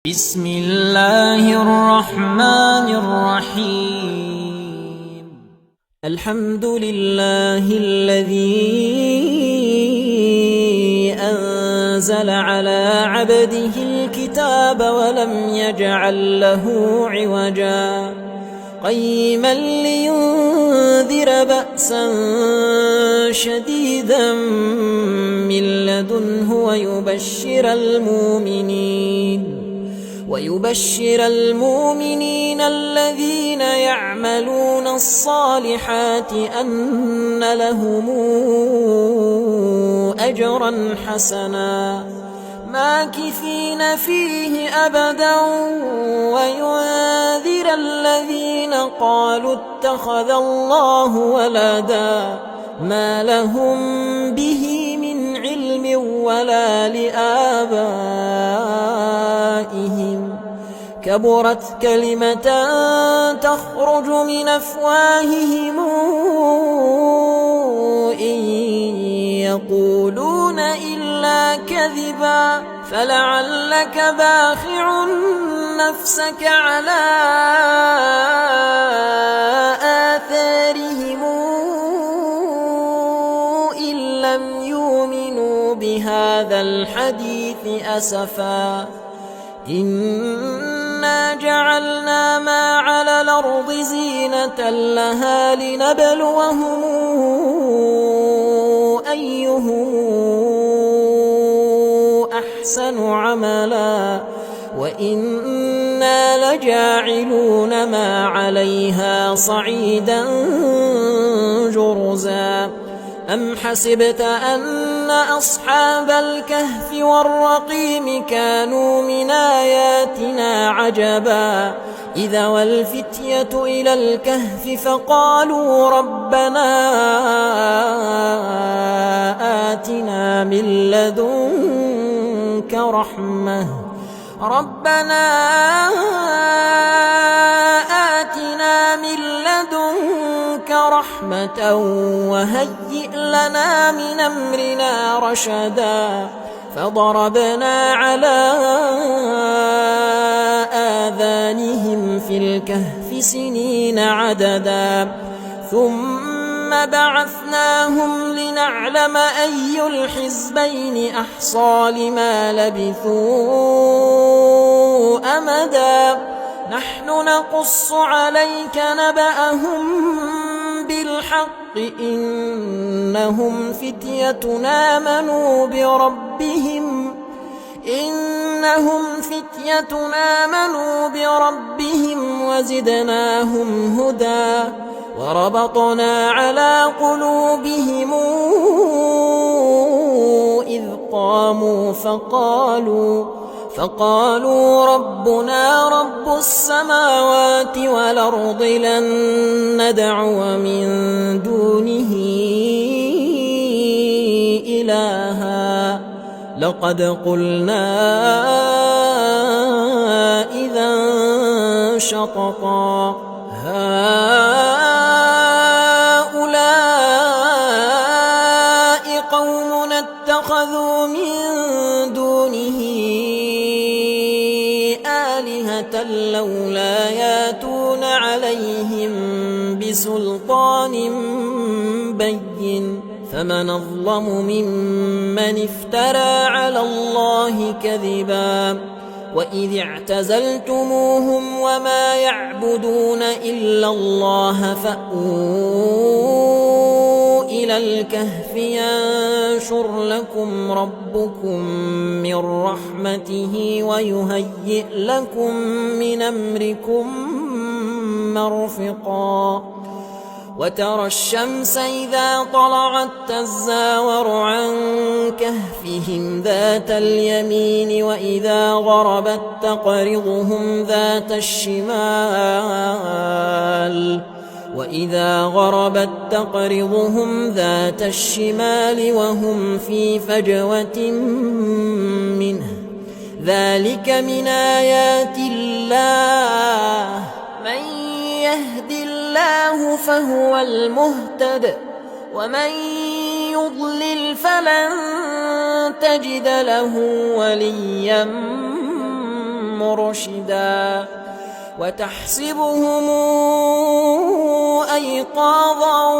بسم الله الرحمن الرحيم. الحمد لله الذي أنزل على عبده الكتاب ولم يجعل له عوجا قيما لينذر بأسا شديدا من لدنه ويبشر المؤمنين الذين يعملون الصالحات أن لهم أجرا حسنا ماكثين فيه أبدا وينذر الذين قالوا اتخذ الله ولدا ما لهم به من علم ولا لآبائهم كبرت كلمة تخرج من أفواههم إن يقولون إلا كذبا فلعلك باخع نفسك على آثارهم إن لم يؤمنوا بهذا الحديث أسفا إنا جعلنا ما على الأرض زينة لها لنبلوهم أيهم أحسن عملا وإنا لجاعلون ما عليها صعيدا جرزا أم حسبت أن أصحاب الكهف والرقيم كانوا من آياتنا عجبا إذا والفتية إلى الكهف فقالوا ربنا آتنا من لدنك رحمة وهيئ لنا من أمرنا رشدا فضربنا على آذانهم في الكهف سنين عددا ثم بعثناهم لنعلم أي الحزبين أحصى لما لبثوا أمدا نحن نقص عليك نبأهم بالحق إنهم فتية آمنوا بربهم وزدناهم هدى وربطنا على قلوبهم إذ قاموا فقالوا ربنا رب السماوات والأرض لن ندعو من دونه إلها لقد قلنا إذا شططا هؤلاء قوم اتخذوا من دونه آلهة لولا ياتون عليهم بسلطان بين فمن أظلم ممن افترى على الله كذبا وإذ اعتزلتموهم وما يعبدون إلا الله فأووا إلى الكهف ينشر لكم ربكم من رحمته ويهيئ لكم من أمركم مرفقا وترى الشمس إذا طلعت تزاور عن كهفهم ذات اليمين وإذا غربت تقرضهم ذات الشمال وهم في فجوة منه ذلك من آيات الله من يهد الله فهو المهتد ومن يضلل فلن تجد له وليا مرشدا وتحسبهم أيقاظا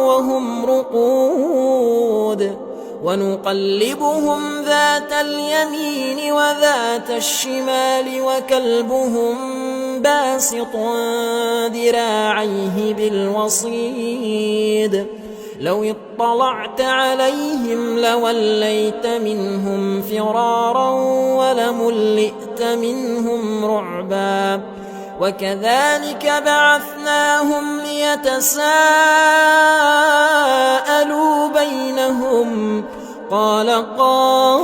وهم رقود ونقلبهم ذات اليمين وذات الشمال وكلبهم باسط ذراعيه بالوصيد لو اطلعت عليهم لوليت منهم فرارا ولملئت منهم رعبا وكذلك بعثناهم ليتساءلوا بينهم قال قائل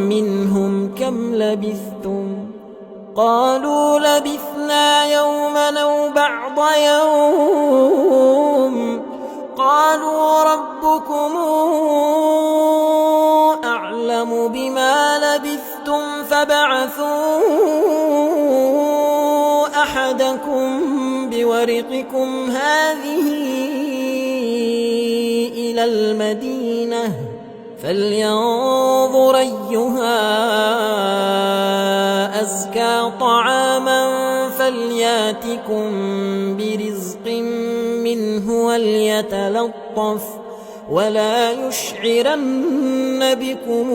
منهم كم لبثتم قالوا لبثنا يوما أو بعض يوم قالوا ربكم أعلم بما لبثتم فابعثوا أحدكم بورقكم هذه إلى المدينة فلينظر أيها أزكى طعاما فلياتكم برزق منه وليتلطف ولا يشعرن بكم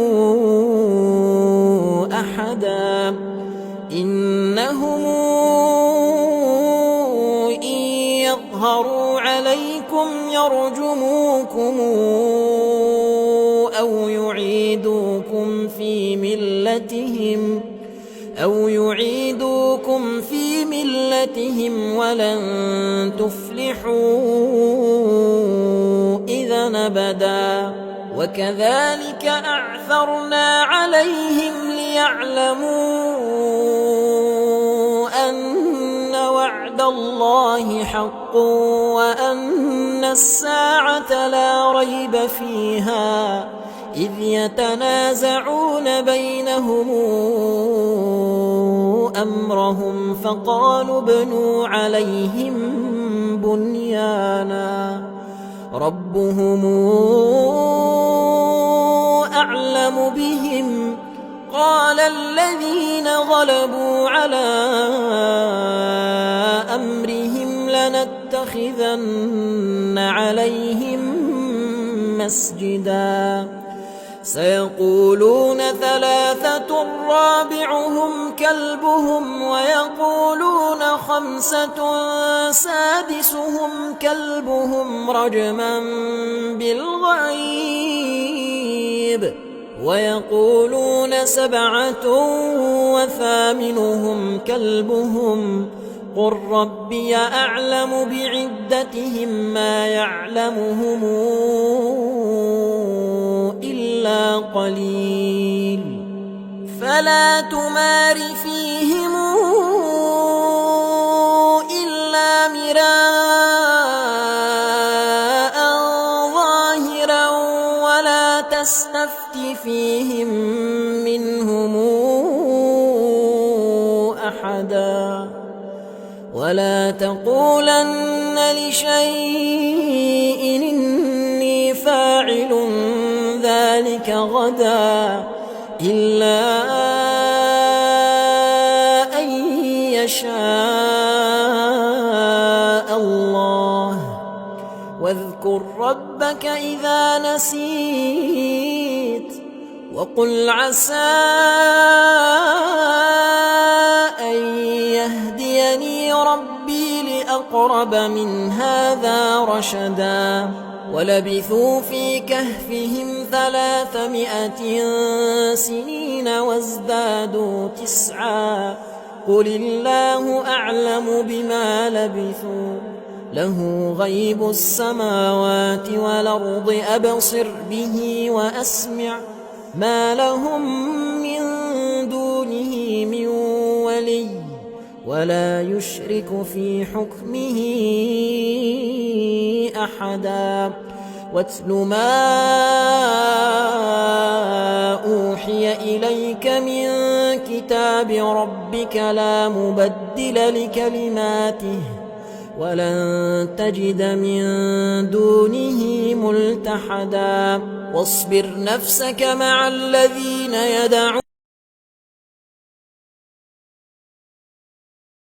أحدا إنهم إن يظهروا عليكم يرجموكم أو يعيدوكم في ملتهم ولن تفلحوا إذا أبدا وكذلك أعثرنا عليهم ليعلموا أن وعد الله حق وأن الساعة لا ريب فيها إذ يتنازعون بينهم أمرهم فقالوا ابنوا عليهم بنيانا ربهم أعلم بهم قال الذين غلبوا على أمرهم لنتخذن عليهم مسجدا سيقولون ثلاثة رابعهم كلبهم ويقولون خمسة سادسهم كلبهم رجما بالغيب ويقولون سبعة وثامنهم كلبهم قل ربي أعلم بعدتهم ما يعلمهم إلا قليل فلا تمار فيهم إلا مراء ظاهرا ولا تستفت فيهم منهم أحدا ولا تقولن لشيء إني فاعل ذلك غدا إلا أن يشاء الله واذكر ربك إذا نسيت وقل عسى أن يهديني ربي لأقرب من هذا رشدا ولبثوا في كهفهم 300 سنين وازدادوا 9 قل الله أعلم بما لبثوا له غيب السماوات والأرض أبصر به وأسمع ما لهم من دونه من ولي ولا يشرك في حكمه أحدا واتل ما أوحي إليك من كتاب ربك لا مبدل لكلماته ولن تجد من دونه ملتحدا واصبر نفسك مع الذين يدعون